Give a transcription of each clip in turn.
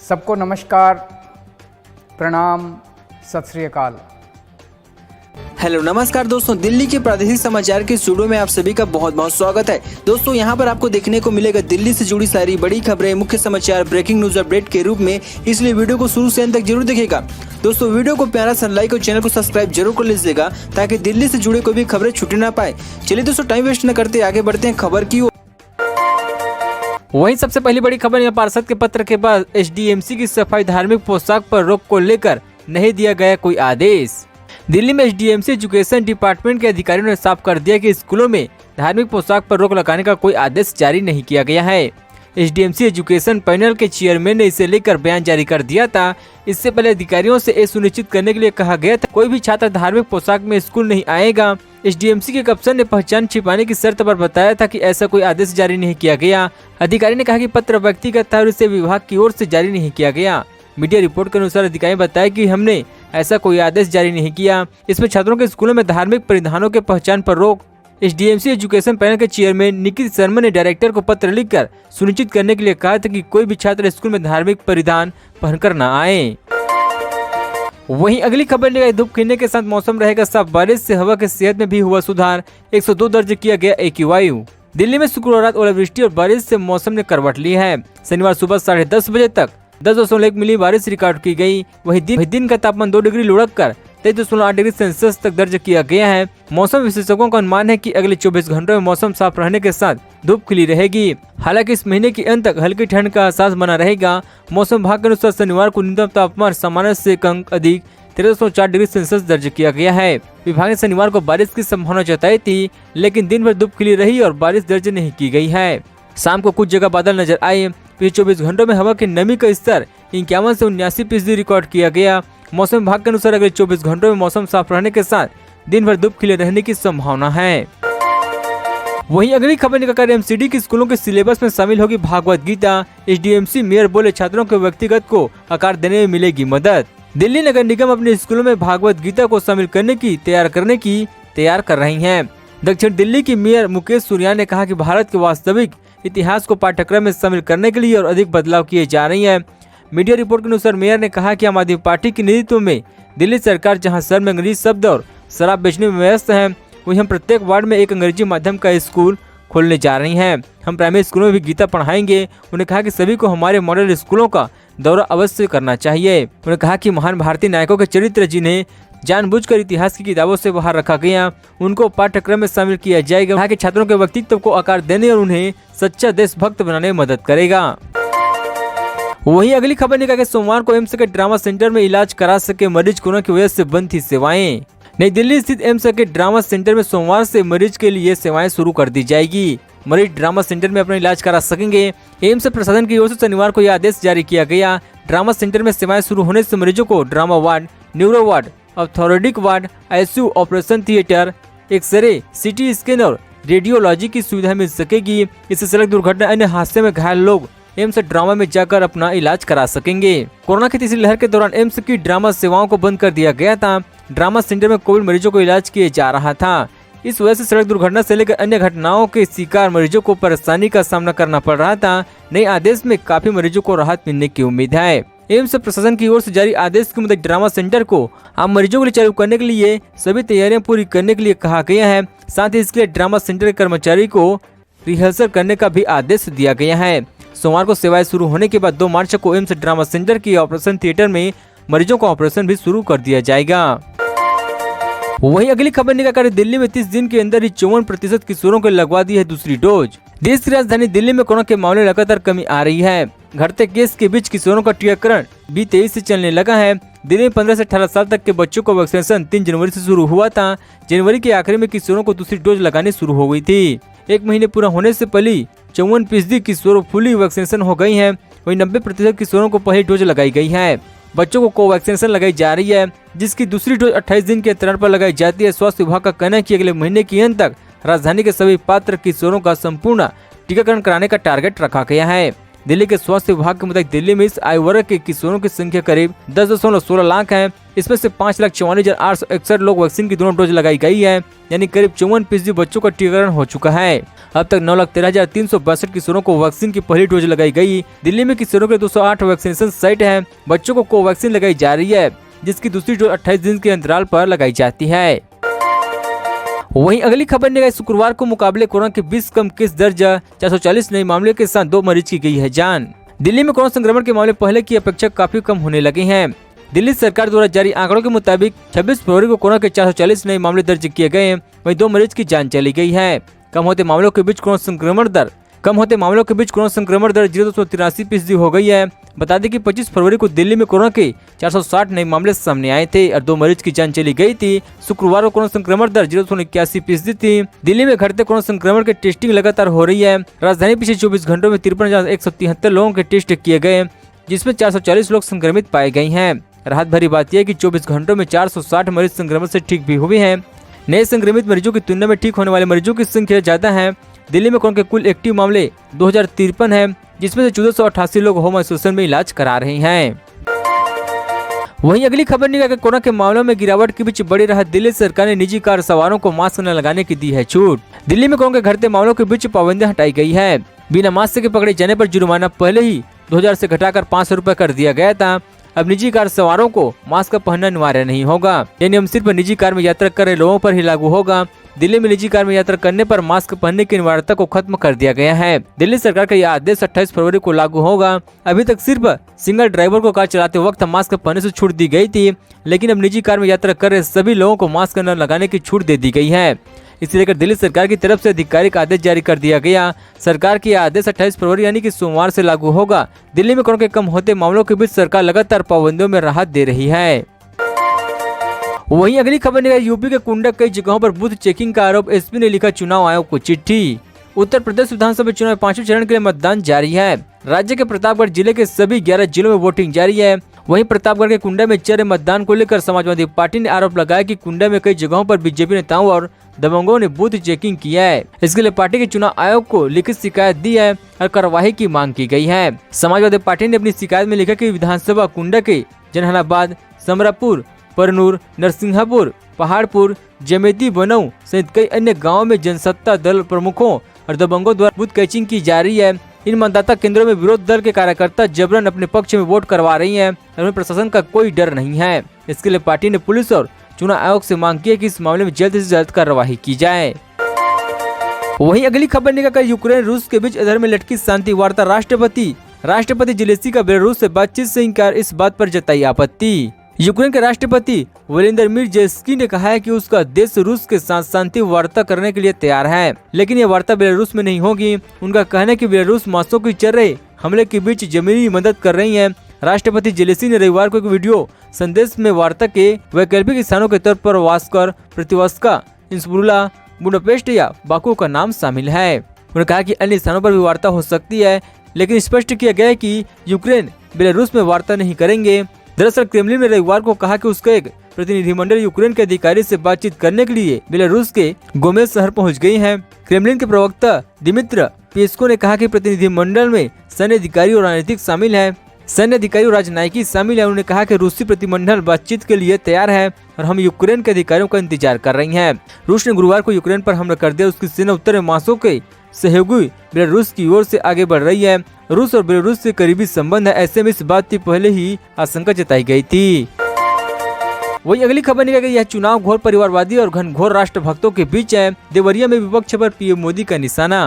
सबको नमस्कार, प्रणाम, सत श्री अकाल। हेलो नमस्कार दोस्तों, दिल्ली के प्रादेशिक समाचार के स्टूडियो में आप सभी का बहुत बहुत स्वागत है। दोस्तों यहाँ पर आपको देखने को मिलेगा दिल्ली से जुड़ी सारी बड़ी खबरें, मुख्य समाचार, ब्रेकिंग न्यूज अपडेट के रूप में, इसलिए वीडियो को शुरू से अंत तक जरूर देखिएगा। दोस्तों वीडियो को प्यारा सा लाइक और चैनल को सब्सक्राइब जरूर कर लीजिएगा ताकि दिल्ली से जुड़े कोई भी खबरें छूटे ना पाए। चलिए दोस्तों टाइम वेस्ट न करते आगे बढ़ते हैं खबर की ओर। वहीं सबसे पहली बड़ी खबर, पार्षद के पत्र के बाद एसडीएमसी की सफाई धार्मिक पोशाक पर रोक को लेकर नहीं दिया गया कोई आदेश। दिल्ली में एसडीएमसी एजुकेशन डिपार्टमेंट के अधिकारियों ने साफ कर दिया कि स्कूलों में धार्मिक पोशाक पर रोक लगाने का कोई आदेश जारी नहीं किया गया है। एसडीएमसी एजुकेशन पैनल के चेयरमैन ने इसे लेकर बयान जारी कर दिया था। इससे पहले अधिकारियों से यह सुनिश्चित करने के लिए कहा गया था कोई भी छात्र धार्मिक पोशाक में स्कूल नहीं आएगा। एसडीएमसी के एक अफसर ने पहचान छिपाने की शर्त पर बताया था कि ऐसा कोई आदेश जारी नहीं किया गया। अधिकारी ने कहा कि पत्र व्यक्तिगत था और इसे विभाग की ओर से जारी नहीं किया गया। मीडिया रिपोर्ट के अनुसार अधिकारी ने बताया कि हमने ऐसा कोई आदेश जारी नहीं किया। इसमें छात्रों के स्कूलों में धार्मिक परिधानों के पहचान पर रोक। एसडीएमसी एजुकेशन पैनल के चेयरमैन निखिल शर्मा ने डायरेक्टर को पत्र लिखकर सुनिश्चित करने के लिए कहा था कि कोई भी छात्र स्कूल में धार्मिक परिधान पहनकर न आए। वहीं अगली खबर निगाह, धूप खिलने के साथ मौसम रहेगा साफ, बारिश से हवा की सेहत में भी हुआ सुधार, 102 दर्ज किया गया AQI। दिल्ली में शुक्रवार रात ओलावृष्टि और बारिश से मौसम ने करवट ली है। शनिवार सुबह 10:30 बजे तक 10.1 मिली बारिश रिकॉर्ड की गई। वहीं दिन का तापमान 2 डिग्री लुढ़क कर 23.8 डिग्री सेल्सियस तक दर्ज किया गया है। मौसम विशेषज्ञों का अनुमान है कि अगले 24 घंटों में मौसम साफ रहने के साथ धूप खिली रहेगी। हालांकि इस महीने के अंत तक हल्की ठंड का एहसास बना रहेगा। मौसम विभाग के अनुसार शनिवार को न्यूनतम तापमान सामान्य से एक अंक अधिक 13.4 डिग्री सेल्सियस दर्ज किया गया है। विभाग ने शनिवार को बारिश की संभावना जताई थी, लेकिन दिन भर धूप खिली रही और बारिश दर्ज नहीं की गई है। शाम को कुछ जगह बादल नजर आए। पिछले 24 घंटों में हवा की नमी का स्तर 51 से 79% रिकॉर्ड किया गया। मौसम विभाग के अनुसार अगले 24 घंटों में मौसम साफ रहने के साथ दिन भर धूप खिले रहने की संभावना है। वहीं अगली खबर निकालकर एमसीडी के स्कूलों के सिलेबस में शामिल होगी भागवत गीता। एसडीएमसी मेयर बोले छात्रों के व्यक्तिगत को आकार देने में मिलेगी मदद। दिल्ली नगर निगम अपने स्कूलों में भागवत गीता को शामिल करने की तैयार कर रही है। दक्षिण दिल्ली की मेयर मुकेश सूर्या ने कहा कि भारत के वास्तविक इतिहास को पाठ्यक्रम में शामिल करने के लिए और अधिक बदलाव किए जा रही है। मीडिया रिपोर्ट के अनुसार मेयर ने कहा कि आम आदमी पार्टी के नेतृत्व में दिल्ली सरकार जहां शहर में अंग्रेजी शब्द और शराब बेचने में व्यस्त है, वहीं हम प्रत्येक वार्ड में एक अंग्रेजी माध्यम का स्कूल खोलने जा रही हैं। हम प्राइमरी स्कूलों में भी गीता पढ़ाएंगे। उन्होंने कहा कि सभी को हमारे मॉडल स्कूलों का दौरा अवश्य करना चाहिए। उन्होंने कहा कि महान भारतीय नायकों के चरित्र जिन्हें जानबूझकर इतिहास की किताबों से बाहर रखा गया, उनको पाठ्यक्रम में शामिल किया जाएगा। कहा कि छात्रों के व्यक्तित्व को आकार देने और उन्हें सच्चा देशभक्त बनाने में मदद करेगा। वहीं अगली खबर निकाल के सोमवार को एम्स के ड्रामा सेंटर में इलाज करा सके मरीज, कोरोना की वजह से बंद थी सेवाएं। नई दिल्ली स्थित एम्स के ड्रामा सेंटर में सोमवार से मरीज के लिए सेवाएं शुरू कर दी जाएगी। मरीज ड्रामा सेंटर में अपना इलाज करा सकेंगे। एम्स प्रशासन की ओर से शनिवार को यह आदेश जारी किया गया। ड्रामा सेंटर में सेवाएं शुरू होने से मरीजों को trauma ward, neuro ward, orthopaedic ward, ICU, operation theatre, x-ray, CT scan और रेडियोलॉजी की सुविधा मिल सकेगी। इससे सड़क दुर्घटना, अन्य हादसे में घायल लोग एम्स ड्रामा में जाकर अपना इलाज करा सकेंगे। कोरोना की तीसरी लहर के दौरान एम्स की ड्रामा सेवाओं को बंद कर दिया गया था। ड्रामा सेंटर में कोविड मरीजों को इलाज किया जा रहा था। इस वजह से सड़क दुर्घटना से लेकर अन्य घटनाओं के शिकार मरीजों को परेशानी का सामना करना पड़ रहा था। नए आदेश में काफी मरीजों को राहत मिलने की उम्मीद है। एम्स प्रशासन की ओर से जारी आदेश के मुताबिक ड्रामा सेंटर को आम मरीजों के लिए चालू करने के लिए सभी तैयारियां पूरी करने के लिए कहा गया है। साथ ही इसके लिए ड्रामा सेंटर के कर्मचारी को रिहर्सल करने का भी आदेश दिया गया है। सोमवार को सेवाएं शुरू होने के बाद 2 मार्च को एम्स ड्रामा सेंटर की ऑपरेशन थिएटर में मरीजों का ऑपरेशन भी शुरू कर दिया जाएगा। वहीं अगली खबर निकालकर दिल्ली में 30 दिन के अंदर ही 54% किशोरों को लगवा दी है दूसरी डोज। देश की राजधानी दिल्ली में कोरोना के मामले लगातार कमी आ रही है। घटते केस के बीच किशोरों का टीकाकरण भी तेजी से चलने लगा है। दिल्ली में 15 से 18 साल तक के बच्चों को वैक्सीनेशन 3 जनवरी से शुरू हुआ था। जनवरी के आखिर में किशोरों को दूसरी डोज लगानी शुरू हो गई थी। 1 महीने पूरा होने से पहले 54% किशोर फुली वैक्सीनेशन हो गई है। वहीं 90% किशोरों को पहली डोज लगाई गई है। बच्चों को कोवैक्सीनेशन लगाई जा रही है, जिसकी दूसरी डोज 28 दिन के अंतराल पर लगाई जाती है। स्वास्थ्य विभाग का कहना है कि अगले महीने के अंत तक राजधानी के सभी पात्र किशोरों का संपूर्ण टीकाकरण कराने का टारगेट रखा गया है। दिल्ली के स्वास्थ्य विभाग के मुताबिक दिल्ली में इस आयु वर्ग के किशोरों की संख्या करीब 10.16 लाख है। इसमें से 5,44,861 लोग वैक्सीन की दोनों डोज लगाई गई है, यानी करीब 54% बच्चों का टीकाकरण हो चुका है। अब तक 9,13,362 किशोरों को वैक्सीन की पहली डोज लगाई गई। दिल्ली में किशोरों के 208 वैक्सीनेशन साइट है। बच्चों को कोवैक्सीन लगाई जा रही है, जिसकी दूसरी डोज 28 दिन के अंतराल पर लगाई जाती है। वहीं अगली खबर निकली शुक्रवार को मुकाबले कोरोना के 20 कम केस दर्ज, 440 नए मामले के साथ 2 मरीज की गई है जान। दिल्ली में कोरोना संक्रमण के मामले पहले की अपेक्षा काफी कम होने लगे हैं। दिल्ली सरकार द्वारा जारी आंकड़ों के मुताबिक 26 फरवरी को कोरोना के 440 नए मामले दर्ज किए गए हैं, वहीं 2 मरीज की जान चली गई है। कम होते मामलों के बीच कोरोना संक्रमण दर 0.83% हो गई है। बता दें कि 25 फरवरी को दिल्ली में कोरोना के 460 नए मामले सामने आए थे और 2 मरीज की जान चली गई थी। शुक्रवार को कोरोना संक्रमण दर 0.81% थी। दिल्ली में घटते कोरोना संक्रमण के टेस्टिंग लगातार हो रही है। राजधानी पिछले 24 घंटों में 53,173 लोगों के टेस्ट किए गए, जिसमें 440 लोग संक्रमित पाए गए हैं। राहत भरी बात यह है कि 24 घंटों में 460 मरीज संक्रमण से ठीक भी हुए हैं। नए संक्रमित मरीजों की तुलना में ठीक होने वाले मरीजों की संख्या ज्यादा है। दिल्ली में कोरोना के कुल एक्टिव मामले 2053 है, जिसमें से 1488 लोग होम आइसोलेशन में इलाज करा रहे हैं। वहीं अगली खबर निकली कि कोरोना के मामलों में गिरावट के बीच बढ़ी राहत। दिल्ली सरकार ने निजी कार सवारों को मास्क न लगाने की दी है छूट। दिल्ली में कोरोना के घटते मामलों के बीच पाबंदियां हटाई गई है। बिना मास्क के पकड़े जाने पर जुर्माना पहले ही 2000 से घटाकर 500 रुपए कर दिया गया था। अब निजी कार सवारों को मास्क पहनना अनिवार्य नहीं होगा। यह नियम सिर्फ निजी कार में यात्रा कर रहे लोगों पर ही लागू होगा। दिल्ली में निजी कार में यात्रा करने पर मास्क पहनने की अनिवार्यता को खत्म कर दिया गया है। दिल्ली सरकार का यह आदेश 28 फरवरी को लागू होगा। अभी तक सिर्फ सिंगल ड्राइवर को कार चलाते वक्त मास्क पहनने से छूट दी गई थी, लेकिन अब निजी कार में यात्रा कर रहे सभी लोगों को मास्क न लगाने की छूट दे दी गई है। इसे लेकर दिल्ली सरकार की तरफ से आधिकारिक आदेश जारी कर दिया गया। सरकार की आदेश 28 फरवरी यानी कि सोमवार से लागू होगा। दिल्ली में कोरोना के कम होते मामलों के बीच सरकार लगातार पाबंदियों में राहत दे रही है। वहीं अगली खबर निकली यूपी के कुंडा कई जगहों पर बूथ चेकिंग का आरोप। एसपी ने लिखा चुनाव आयोग को चिट्ठी। उत्तर प्रदेश विधानसभा चुनाव में 5वें चरण के लिए मतदान जारी है। राज्य के प्रतापगढ़ जिले के सभी 11 जिलों में वोटिंग जारी है। वहीं प्रतापगढ़ के कुंडा में चल रहे मतदान को लेकर समाजवादी पार्टी ने आरोप लगाया कि कुंडा में कई जगहों पर बीजेपी नेताओं और दबंगों ने बूथ चेकिंग किया है। इसके लिए पार्टी के चुनाव आयोग को लिखित शिकायत दी है और कार्रवाई की मांग की गई है। समाजवादी पार्टी ने अपनी शिकायत में लिखा कि विधानसभा कुंडा के जनहनाबाद, समरापुर, परनूर, नरसिंहपुर, पहाड़पुर, जमेती, बनऊ सहित कई अन्य गाँव में जनसत्ता दल प्रमुखों और दबंगों द्वारा बूथ कैचिंग की जा रही है। इन मतदाता केंद्रों में विरोध दल के कार्यकर्ता जबरन अपने पक्ष में वोट करवा रही हैं और उन्हें प्रशासन का कोई डर नहीं है। इसके लिए पार्टी ने पुलिस और चुनाव आयोग से मांग की है कि इस मामले में जल्द से जल्द कार्रवाई की जाए। वहीं अगली खबर निकलकर यूक्रेन रूस के बीच इधर में लटकी शांति वार्ता। राष्ट्रपति जेलेंस्की का बेलारूस से बातचीत से इंकार, इस बात पर जताई आपत्ति। यूक्रेन के राष्ट्रपति व्लादिमीर जेलेंस्की ने कहा है कि उसका देश रूस के साथ शांति वार्ता करने के लिए तैयार है, लेकिन यह वार्ता बेलारूस में नहीं होगी। उनका कहना है कि बेलारूस मॉस्को की चल रहे हमले के बीच जमीनी मदद कर रही है। राष्ट्रपति जेलेंस्की ने रविवार को एक वीडियो संदेश में वार्ता के वैकल्पिक स्थानों के तौर पर वास्कर, प्रतिवस्का, इंसब्रुला, बुडापेस्ट या बाकू का नाम शामिल है। उन्होंने कहा कि अन्य स्थानों पर भी वार्ता हो सकती है, लेकिन स्पष्ट किया गया है कि यूक्रेन बेलारूस में वार्ता नहीं करेंगे। दरअसल क्रेमलिन ने रविवार को कहा कि उसका एक प्रतिनिधिमंडल यूक्रेन के अधिकारी से बातचीत करने के लिए बेलारूस के गोमेल शहर पहुंच गई है। क्रेमलिन के प्रवक्ता दिमित्र पेस्को ने कहा कि प्रतिनिधिमंडल में सैन्य अधिकारी और राजनीतिक शामिल है। सैन्य अधिकारी और राजनयिकी शामिल है। उन्होंने कहा कि रूसी प्रतिनिधिमंडल बातचीत के लिए तैयार है और हम यूक्रेन के अधिकारियों का इंतजार कर रही हैं। रूस ने गुरुवार को यूक्रेन पर हमला कर दिया। उसकी सेना उत्तर में मॉस्को के सहयोगी बेलारूस की ओर से आगे बढ़ रही है। रूस और बेलारूस से करीबी संबंध है, ऐसे में इस बात की पहले ही आशंका जताई गई थी। वही अगली खबर निकल गई, यह चुनाव घोर परिवारवादी और घनघोर राष्ट्रभक्तों के बीच है। देवरिया में विपक्ष पर पीएम मोदी का निशाना।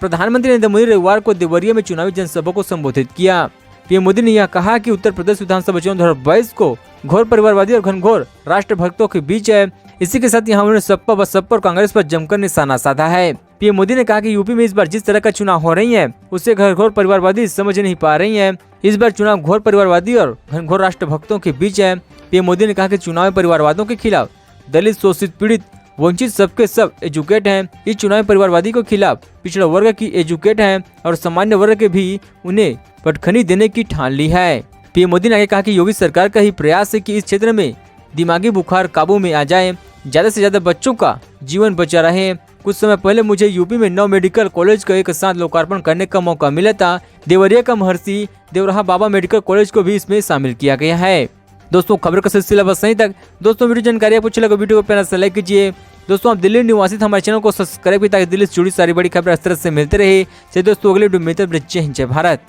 प्रधानमंत्री नरेंद्र मोदी रविवार को देवरिया में चुनावी जनसभा को संबोधित किया। पीएम मोदी ने यह कहा कि उत्तर प्रदेश विधानसभा चुनाव 2022 को घोर परिवारवादी और घनघोर राष्ट्रभक्तों के बीच है। इसी के साथ यहाँ उन्होंने सपा बसपा और कांग्रेस पर जमकर निशाना साधा है। पीएम मोदी ने कहा कि यूपी में इस बार जिस तरह का चुनाव हो रही है उससे घनघोर परिवारवादी समझ नहीं पा रही हैं। इस बार चुनाव घोर परिवारवादी और घनघोर राष्ट्रभक्तों के बीच है। पीएम मोदी ने कहा कि चुनाव परिवारवादों के खिलाफ दलित, शोषित, पीड़ित, वंचित सबके सब एजुकेट हैं। इस चुनाव परिवारवादी के खिलाफ पिछड़ा वर्ग की एजुकेट हैं और सामान्य वर्ग के भी उन्हें पटखनी देने की ठान ली है। पीएम मोदी ने आगे कहा कि योगी सरकार का ही प्रयास है कि इस क्षेत्र में दिमागी बुखार काबू में आ जाए, ज्यादा से ज्यादा बच्चों का जीवन बचा रहे। कुछ समय पहले मुझे यूपी में 9 मेडिकल कॉलेज का एक साथ लोकार्पण करने का मौका मिला था। देवरिया का महर्षि देवराहा बाबा मेडिकल कॉलेज को भी इसमें शामिल किया गया है। दोस्तों खबर का सिलसिला बस यहीं तक। दोस्तों वीडियो जानकारी आपको अच्छा लगा वीडियो को प्यार से लाइक कीजिए। दोस्तों आप दिल्ली निवासी हमारे चैनल को सब्सक्राइब कीजिए ताकि दिल्ली से जुड़ी सारी बड़ी खबरें इस तरह से मिलते रहे। चलिए दोस्तों अगले वीडियो में मिलते हैं। जय हिंद जय भारत।